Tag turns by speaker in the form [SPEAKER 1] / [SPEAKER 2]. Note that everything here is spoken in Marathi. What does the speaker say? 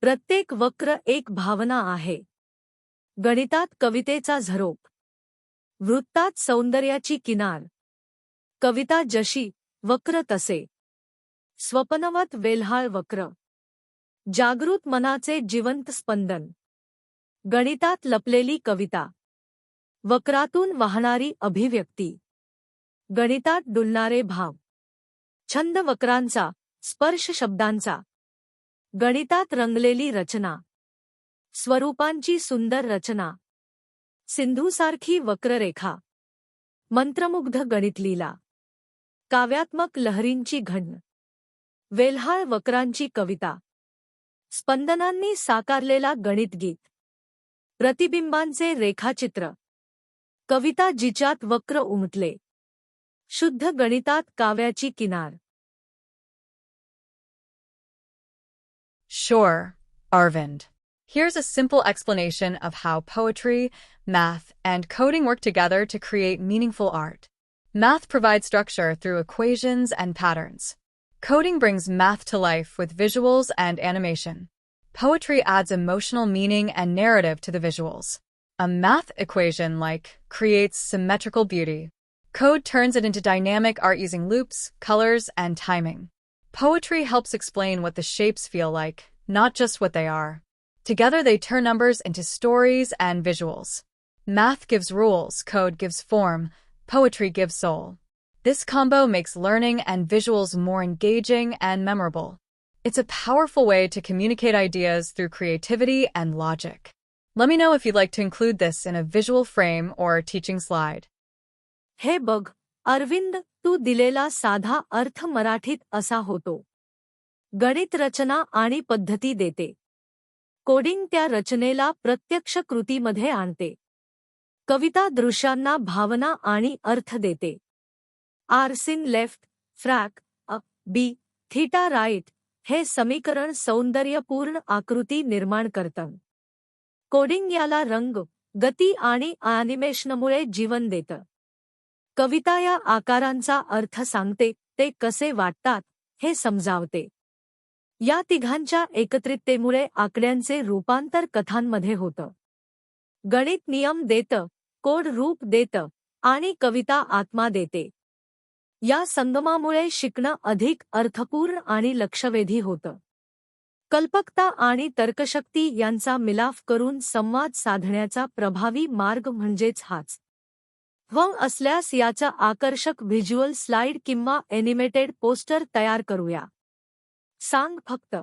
[SPEAKER 1] प्रत्येक वक्र एक भावना आहे. गणितात कवितेचा झरोप, वृत्तात सौंदर्याची किनार. कविता जशी, वक्र तसे. स्वप्नवत वेल्हाळ वक्र, जागृत मनाचे जिवंत स्पंदन. गणितात लपलेली कविता, वक्रातून वाहणारी अभिव्यक्ती. गणितात डुलणारे भाव, छंद वक्रांचा, स्पर्श शब्दांचा. गणितात रंगलेली रचना, स्वरूपांची सुंदर रचना. सिंधूसारखी वक्ररेखा, मंत्रमुग्ध गणितलीला. काव्यात्मक लहरींची घन, वेल्हाळ वक्रांची कविता. स्पंदनांनी साकारलेला गणितगीत, प्रतिबिंबांचे रेखाचित्र. कविता जिच्यात वक्र उमटले, शुद्ध गणितात काव्याची किनार.
[SPEAKER 2] Sure, Arvind. Here's a simple explanation of how poetry, math, and coding work together to create meaningful art. Math provides structure through equations and patterns. Coding brings math to life with visuals and animation. Poetry adds emotional meaning and narrative to the visuals. A math equation, creates symmetrical beauty. Code turns it into dynamic art using loops, colors, and timing. Poetry helps explain what the shapes feel like, not just what they are. Together they turn numbers into stories and visuals. Math gives rules, code gives form, poetry gives soul. This combo makes learning and visuals more engaging and memorable. It's a powerful way to communicate ideas through creativity and logic. Let me know if you'd like to include this in a visual frame or teaching slide.
[SPEAKER 1] हे बघ अरविंद, तू दिलेला साधा अर्थ मराठीत असा होतो. गणित रचना आणि पद्धती देते. कोडिंग त्या रचनेला प्रत्यक्ष कृतीमध्ये आणते. कविता दृश्यांना भावना आणि अर्थ देते. आरसिन लेफ्ट, फ्रॅक, अ, बी, थीटा राईट हे समीकरण सौंदर्यपूर्ण आकृती निर्माण करतं. कोडिंग याला रंग, गती आणि ॲनिमेशनमुळे जीवन देतं. कविता या आकारांचा अर्थ सांगते, ते कसे वाटतात हे समजावते. या तिघांच्या एकत्रिततेमुळे आकड्यांचे रूपांतर कथांमध्ये होतं. गणित नियम देतं, कोड रूप देतं, आणि कविता आत्मा देते. या संगमामुळे शिकणं अधिक अर्थपूर्ण आणि लक्षवेधी होतं. कल्पकता आणि तर्कशक्ती यांचा मिलाफ करून संवाद साधण्याचा प्रभावी मार्ग म्हणजेच हाच. हवं असल्यास याचा आकर्षक व्हिज्युअल स्लाइड किंवा ॲनिमेटेड पोस्टर तयार करूया. सांग फक्त.